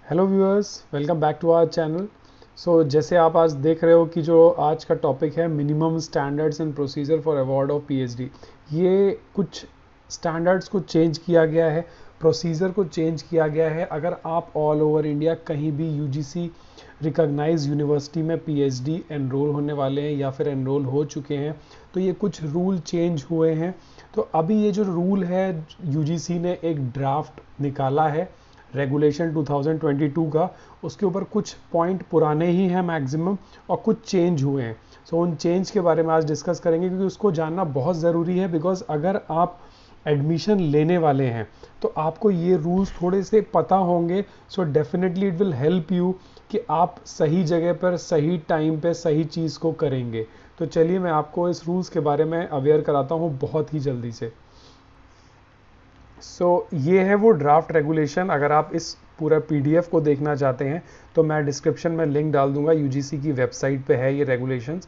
Hello viewers, welcome back to our channel. जैसे आप आज देख रहे हो कि जो आज का टॉपिक है minimum standards and procedure for award of PhD. ये कुछ स्टैंडर्ड्स को चेंज किया गया है, प्रोसीजर को चेंज किया गया है। अगर आप ऑल ओवर इंडिया कहीं भी यूजीसी रिकॉग्नाइज यूनिवर्सिटी में पीएचडी एनरोल होने वाले हैं या फिर एनरोल हो चुके हैं तो ये कुछ रूल चेंज हुए हैं। तो अभी ये जो रूल है, यूजीसी ने एक ड्राफ्ट निकाला है रेगुलेशन 2022 का। उसके ऊपर कुछ पॉइंट पुराने ही हैं मैक्सिमम और कुछ चेंज हुए हैं। उन चेंज के बारे में आज डिस्कस करेंगे क्योंकि उसको जानना बहुत ज़रूरी है। बिकॉज अगर आप एडमिशन लेने वाले हैं तो आपको ये रूल्स थोड़े से पता होंगे। Definitely it will help you कि आप सही जगह पर सही टाइम पे सही चीज़ को करेंगे। तो चलिए मैं आपको इस रूल्स के बारे में अवेयर कराता हूँ बहुत ही जल्दी से। ये है वो ड्राफ्ट रेगुलेशन। अगर आप इस पूरा पीडीएफ को देखना चाहते हैं तो मैं डिस्क्रिप्शन में लिंक डाल दूंगा। यूजीसी की वेबसाइट पे है ये रेगुलेशंस।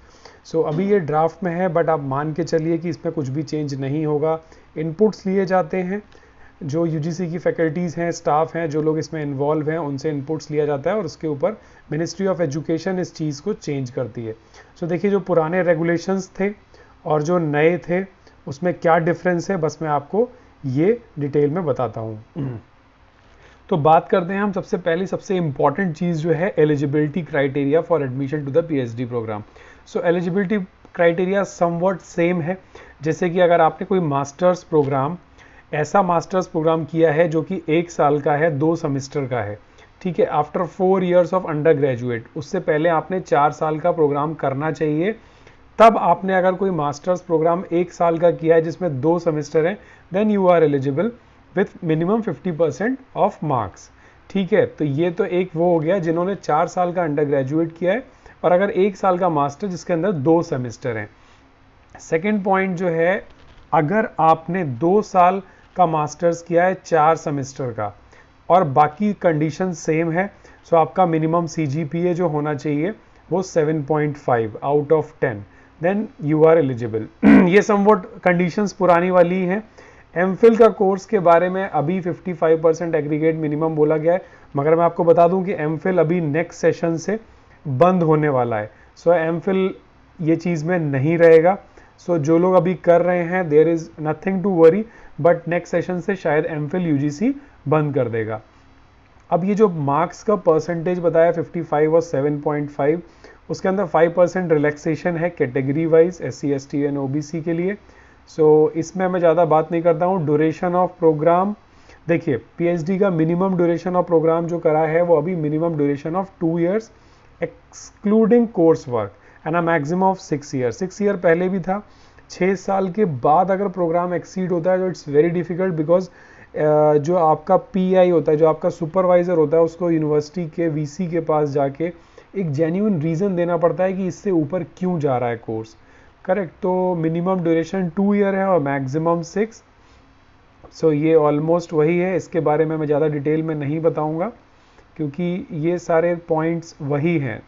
अभी ये ड्राफ्ट में है बट आप मान के चलिए कि इसमें कुछ भी चेंज नहीं होगा। इनपुट्स लिए जाते हैं, जो यूजीसी की फैकल्टीज़ हैं, स्टाफ हैं, जो लोग इसमें इन्वॉल्व हैं, उनसे इनपुट्स लिया जाता है और उसके ऊपर मिनिस्ट्री ऑफ एजुकेशन इस चीज़ को चेंज करती है। देखिए, जो पुराने रेगुलेशंस थे और जो नए थे उसमें क्या डिफरेंस है, बस मैं आपको ये डिटेल में बताता हूँ। तो बात करते हैं हम सबसे पहले, सबसे इंपॉर्टेंट चीज़ जो है eligibility criteria for admission to the PhD programme. Eligibility criteria somewhat same है। जैसे कि अगर आपने कोई मास्टर्स प्रोग्राम, ऐसा मास्टर्स प्रोग्राम किया है जो कि 1 साल का है, 2 सेमेस्टर का है, ठीक है, after 4 years of under graduate, उससे पहले आपने 4 साल का प्रोग्राम करना चाहिए। तब आपने अगर कोई मास्टर्स प्रोग्राम 1 साल का किया है जिसमें 2 सेमेस्टर हैं, then you are eligible with minimum 50% of marks. ठीक है, तो ये तो एक वो हो गया जिन्होंने 4 साल का अंडर ग्रेजुएट किया है और अगर 1 साल का मास्टर जिसके अंदर 2 सेमेस्टर हैं। सेकेंड पॉइंट जो है, अगर आपने 2 साल का मास्टर्स किया है 4 सेमेस्टर का और बाकी कंडीशन सेम है, आपका मिनिमम सीजीपीए जो होना चाहिए वो 7.5 out of 10, then you are eligible. ये समवट कंडीशंस पुरानी वाली हैं। एमफिल का कोर्स के बारे में अभी 55% एग्रीगेट मिनिमम बोला गया है, मगर मैं आपको बता दूं कि एमफिल अभी नेक्स्ट सेशन से बंद होने वाला है। एमफिल ये चीज़ में नहीं रहेगा। जो लोग अभी कर रहे हैं, there is nothing to worry, but next session से शायद एमफिल यूजीसी बंद कर देगा। अब ये जो मार्क्स का परसेंटेज बताया 55 और 7.5, उसके अंदर 5% रिलैक्सेशन है category wise, SC ST and OBC के लिए। इसमें मैं ज़्यादा बात नहीं करता हूँ। ड्यूरेशन ऑफ प्रोग्राम, देखिए पीएचडी का मिनिमम ड्यूरेशन ऑफ प्रोग्राम जो करा है वो अभी minimum duration of 2 years excluding course work and a maximum of 6 years। 6 year पहले भी था। 6 साल के बाद अगर प्रोग्राम एक्सीड होता है तो इट्स वेरी डिफिकल्ट, बिकॉज जो आपका PI होता है, जो आपका सुपरवाइजर होता है, उसको यूनिवर्सिटी के VC के पास जाके एक जेन्युइन रीज़न देना पड़ता है कि इससे ऊपर क्यों जा रहा है कोर्स। करेक्ट। तो मिनिमम ड्यूरेशन 2 year है और मैक्सिमम 6। ये ऑलमोस्ट वही है। इसके बारे में मैं ज़्यादा डिटेल में नहीं बताऊंगा क्योंकि ये सारे पॉइंट्स वही हैं।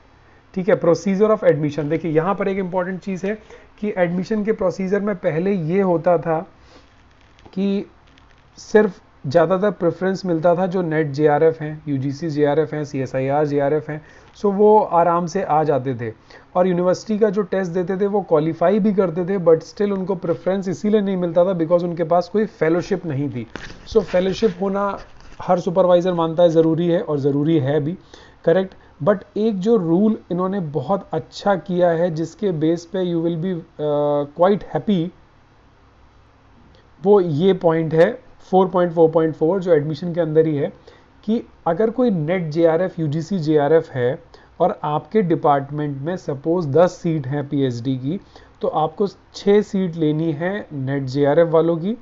ठीक है। प्रोसीजर ऑफ एडमिशन, देखिए यहाँ पर एक इंपॉर्टेंट चीज़ है कि एडमिशन के प्रोसीजर में पहले ये होता था कि सिर्फ ज़्यादातर प्रेफरेंस मिलता था जो नेट JRF हैं, UGC JRF हैं, CSIR JRF हैं, वो आराम से आ जाते थे और यूनिवर्सिटी का जो टेस्ट देते थे वो क्वालिफाई भी करते थे, बट स्टिल उनको प्रेफरेंस इसीलिए नहीं मिलता था बिकॉज उनके पास कोई फेलोशिप नहीं थी। फेलोशिप होना हर सुपरवाइज़र मानता है ज़रूरी है और ज़रूरी है भी, करेक्ट। बट एक जो रूल इन्होंने बहुत अच्छा किया है जिसके बेस पे you will be quite happy, वो ये पॉइंट है 4.4.4 जो एडमिशन के अंदर ही है कि अगर कोई नेट JRF UGC JRF है और आपके डिपार्टमेंट में सपोज 10 सीट है पीएचडी की, तो आपको 6 सीट लेनी है नेट JRF वालों की,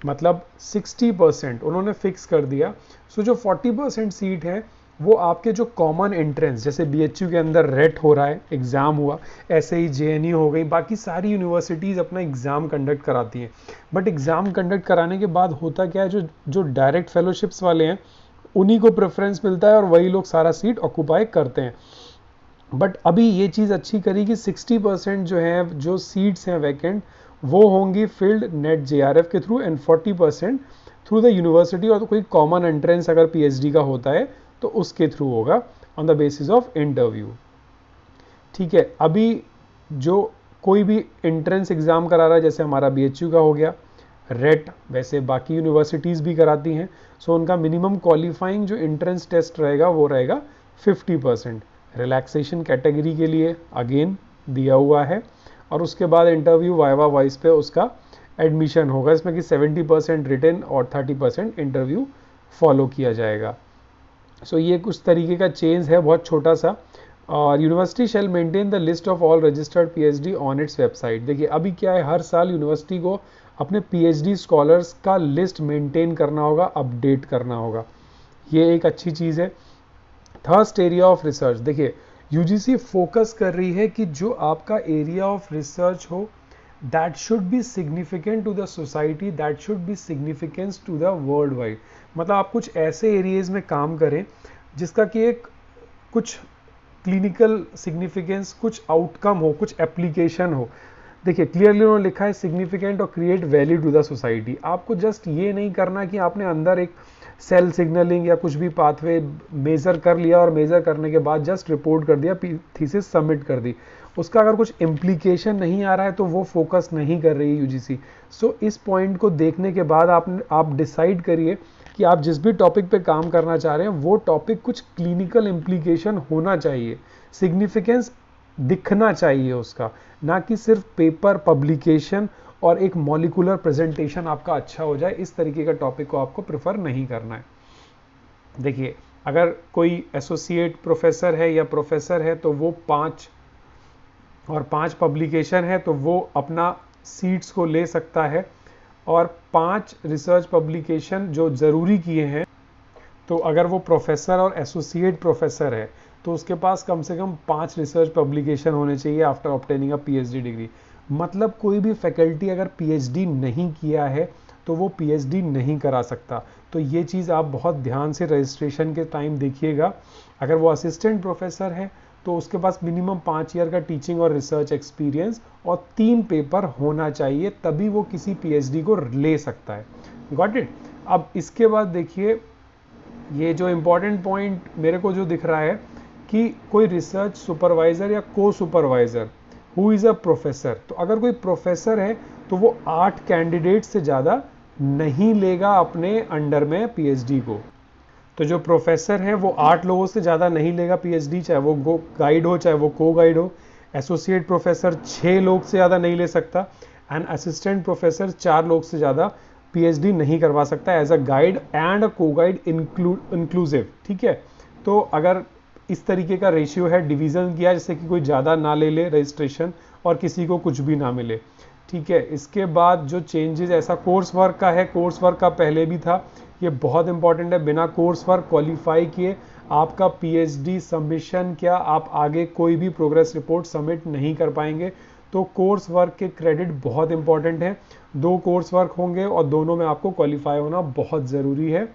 मतलब 60% उन्होंने फिक्स कर दिया। जो 40% सीट है वो आपके जो कॉमन एंट्रेंस, जैसे BHU के अंदर रेट हो रहा है, एग्ज़ाम हुआ, ऐसे ही JNU हो गई, बाकी सारी यूनिवर्सिटीज़ अपना एग्ज़ाम कंडक्ट कराती हैं। बट एग्ज़ाम कंडक्ट कराने के बाद होता क्या है, जो डायरेक्ट फेलोशिप्स वाले हैं उन्हीं को प्रेफरेंस मिलता है और वही लोग सारा सीट ऑक्यूपाई करते हैं। बट अभी ये चीज़ अच्छी करी कि 60% जो है, जो सीट्स हैं वैकेंट, वो होंगी फिल्ड नेट JRF के through and 40% through the university, और कोई कॉमन एंट्रेंस अगर पीएचडी का होता है तो उसके थ्रू होगा on the basis of interview. ठीक है, अभी जो कोई भी एंट्रेंस एग्जाम करा रहा है, जैसे हमारा BHU का हो गया, रेट वैसे बाकी यूनिवर्सिटीज़ भी कराती हैं, सो उनका मिनिमम क्वालिफाइंग जो एंट्रेंस टेस्ट रहेगा वो रहेगा 50%। रिलैक्सेशन कैटेगरी के लिए अगेन दिया हुआ है, और उसके बाद इंटरव्यू वाइवा वाइस पे उसका एडमिशन होगा, इसमें कि 70% रिटन और 30% इंटरव्यू फॉलो किया जाएगा। सो ये कुछ तरीके का चेंज है, बहुत छोटा सा। और university shall maintain the list of all registered PhD on its website. देखिए अभी क्या है, हर साल यूनिवर्सिटी को अपने PhD स्कॉलर्स का लिस्ट मेंटेन करना होगा, अपडेट करना होगा, ये एक अच्छी चीज़ है। थर्स्ट एरिया ऑफ रिसर्च, देखिए UGC फोकस कर रही है कि जो आपका एरिया ऑफ रिसर्च हो that should be significant to the society, that should be significance to the world wide. मतलब आप कुछ ऐसे एरियाज में काम करें जिसका कि एक कुछ क्लिनिकल सिग्निफिकेंस, कुछ आउटकम हो, कुछ एप्लीकेशन हो। देखिए क्लियरली उन्होंने लिखा है सिग्निफिकेंट और create value to the society. आपको जस्ट ये नहीं करना कि आपने अंदर एक सेल सिग्नलिंग या कुछ भी पाथवे मेजर कर लिया और मेजर करने के बाद जस्ट रिपोर्ट कर दिया, थीसिस सबमिट कर दी, उसका अगर कुछ इम्प्लीकेशन नहीं आ रहा है तो वो फोकस नहीं कर रही है UGC। सो इस पॉइंट को देखने के बाद आप डिसाइड करिए कि आप जिस भी टॉपिक पे काम करना चाह रहे हैं वो टॉपिक कुछ क्लिनिकल इम्प्लीकेशन होना चाहिए, सिग्निफिकेंस दिखना चाहिए उसका, ना कि सिर्फ पेपर पब्लिकेशन और एक मॉलिकुलर प्रेजेंटेशन आपका अच्छा हो जाए। इस तरीके का टॉपिक को आपको प्रेफर नहीं करना है। देखिए अगर कोई एसोसिएट प्रोफेसर है या प्रोफेसर है तो वो 5 पब्लिकेशन है तो वो अपना सीट्स को ले सकता है, और 5 रिसर्च पब्लिकेशन जो ज़रूरी किए हैं, तो अगर वो प्रोफेसर और एसोसिएट प्रोफेसर है तो उसके पास कम से कम 5 रिसर्च पब्लिकेशन होने चाहिए आफ्टर ऑब्टेनिंग अ PhD डिग्री। मतलब कोई भी फैकल्टी अगर PhD नहीं किया है तो वो PhD नहीं करा सकता। तो ये चीज़ आप बहुत ध्यान से रजिस्ट्रेशन के टाइम देखिएगा। अगर वो असिस्टेंट प्रोफेसर है तो उसके पास मिनिमम 5 ईयर का टीचिंग और रिसर्च एक्सपीरियंस और 3 पेपर होना चाहिए, तभी वो किसी PhD को ले सकता है। Got it. अब इसके बाद देखिए ये जो इम्पोर्टेंट पॉइंट मेरे को जो दिख रहा है कि कोई रिसर्च सुपरवाइजर या को supervisor who is a professor, तो अगर कोई प्रोफेसर है तो वो 8 कैंडिडेट से ज़्यादा नहीं लेगा अपने अंडर में PhD को। तो जो प्रोफेसर है वो 8 लोगों से ज़्यादा नहीं लेगा PhD, चाहे वो गाइड हो चाहे वो को गाइड हो। एसोसिएट प्रोफेसर 6 लोग से ज़्यादा नहीं ले सकता, एंड असिस्टेंट प्रोफेसर 4 लोग से ज़्यादा PhD नहीं करवा सकता as a guide and a co guide inclusive. ठीक है, तो अगर इस तरीके का रेशियो है, डिवीज़न किया जैसे कि कोई ज़्यादा ना ले ले रजिस्ट्रेशन और किसी को कुछ भी ना मिले। ठीक है, इसके बाद जो चेंजेस ऐसा कोर्स वर्क का है, कोर्स वर्क का पहले भी था, ये बहुत इंपॉर्टेंट है। बिना कोर्स वर्क क्वालिफाई किए आपका PhD सबमिशन क्या, आप आगे कोई भी प्रोग्रेस रिपोर्ट सबमिट नहीं कर पाएंगे। तो कोर्स वर्क के क्रेडिट बहुत इंपॉर्टेंट है। 2 कोर्स वर्क होंगे और दोनों में आपको क्वालिफाई होना बहुत ज़रूरी है।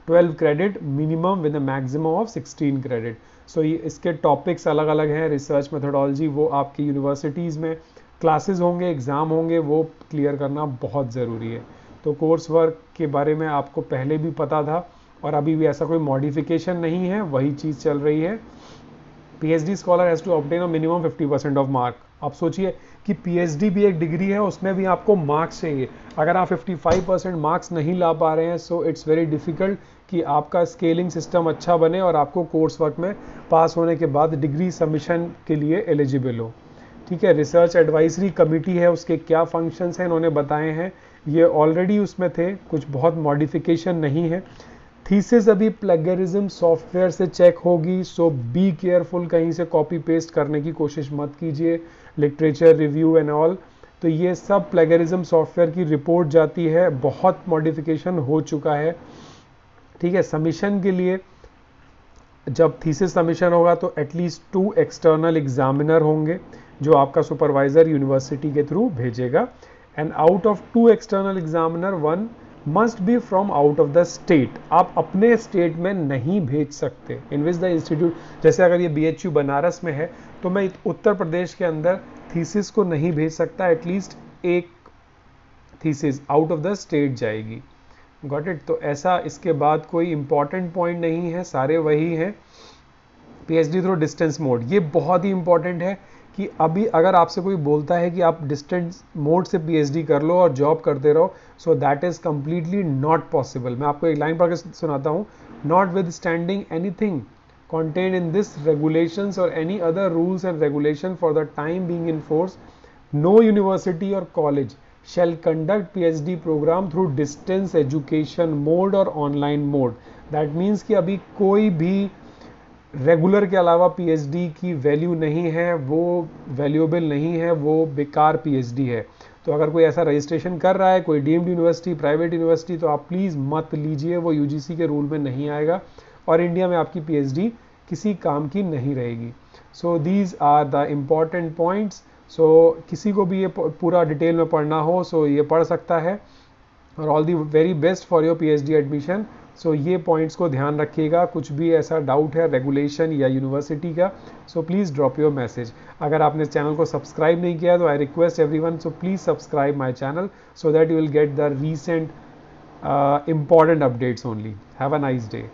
12 credit minimum with a maximum of 16 credit. So ये इसके टॉपिक्स अलग अलग हैं। रिसर्च मेथोडोलॉजी वो आपकी यूनिवर्सिटीज़ में क्लासेस होंगे, एग्ज़ाम होंगे, वो क्लियर करना बहुत ज़रूरी है। तो कोर्स वर्क के बारे में आपको पहले भी पता था और अभी भी ऐसा कोई मॉडिफिकेशन नहीं है, वही चीज़ चल रही है। PhD scholar has to obtain a minimum 50% of mark. आप सोचिए कि PhD भी एक डिग्री है, उसमें भी आपको मार्क्स चाहिए। अगर आप 55% मार्क्स नहीं ला पा रहे हैं सो इट्स वेरी डिफ़िकल्ट कि आपका स्केलिंग सिस्टम अच्छा बने और आपको कोर्स वर्क में पास होने के बाद डिग्री सबमिशन के लिए एलिजिबल हो। ठीक है, रिसर्च एडवाइजरी कमेटी है, उसके क्या फंक्शंस हैं इन्होंने बताए हैं, ये ऑलरेडी उसमें थे, कुछ बहुत मॉडिफिकेशन नहीं है। थीसिस अभी प्लेगरिज्म सॉफ्टवेयर से चेक होगी, सो बी केयरफुल, कहीं से कॉपी पेस्ट करने की कोशिश मत कीजिए। लिटरेचर रिव्यू एंड ऑल, तो ये सब प्लेगरिज्म सॉफ्टवेयर की रिपोर्ट जाती है, बहुत मॉडिफिकेशन हो चुका है। ठीक है, सबमिशन के लिए जब थीसिस सबमिशन होगा तो एटलीस्ट 2 एक्सटर्नल एग्जामिनर होंगे जो आपका सुपरवाइजर यूनिवर्सिटी के थ्रू भेजेगा, and out of 2 external examiner 1 must be from out of the state. आप अपने स्टेट में नहीं भेज सकते इन विच द इंस्टीट्यूट, जैसे अगर ये BHU बनारस में है तो मैं उत्तर प्रदेश के अंदर थीसिस को नहीं भेज सकता, एटलीस्ट एक thesis out of the state जाएगी। Got it. तो ऐसा इसके बाद कोई इंपॉर्टेंट पॉइंट नहीं है, सारे वही हैं। पीएचडी थ्रू डिस्टेंस मोड, ये बहुत ही इंपॉर्टेंट है कि अभी अगर आपसे कोई बोलता है कि आप डिस्टेंस मोड से पीएचडी कर लो और जॉब करते रहो, so that is completely not possible. मैं आपको एक लाइन पढ़ के सुनाता हूँ। Not with standing anything contained in this regulations or any other rules and regulation for the time being in force, no university or college shall conduct PhD program through distance education mode or online mode. That means कि अभी कोई भी regular के अलावा PhD की value नहीं है, वो वैल्यूएबल नहीं है, वो बेकार पीएचडी है। तो अगर कोई ऐसा रजिस्ट्रेशन कर रहा है, कोई डीम्ड यूनिवर्सिटी, प्राइवेट यूनिवर्सिटी, तो आप प्लीज़ मत लीजिए, वो यूजीसी के रूल में नहीं आएगा और इंडिया में आपकी पीएचडी किसी काम की नहीं रहेगी। So these are the important points. So किसी को भी ये पूरा डिटेल में पढ़ना हो सो ये पढ़ सकता है। और all the very best for your PhD admission. So ये पॉइंट्स को ध्यान रखिएगा, कुछ भी ऐसा डाउट है रेगुलेशन या यूनिवर्सिटी का, so please drop your message. अगर आपने चैनल को सब्सक्राइब नहीं किया तो I request everyone, so please subscribe my channel so that you will get the recent important updates only. Have a nice day.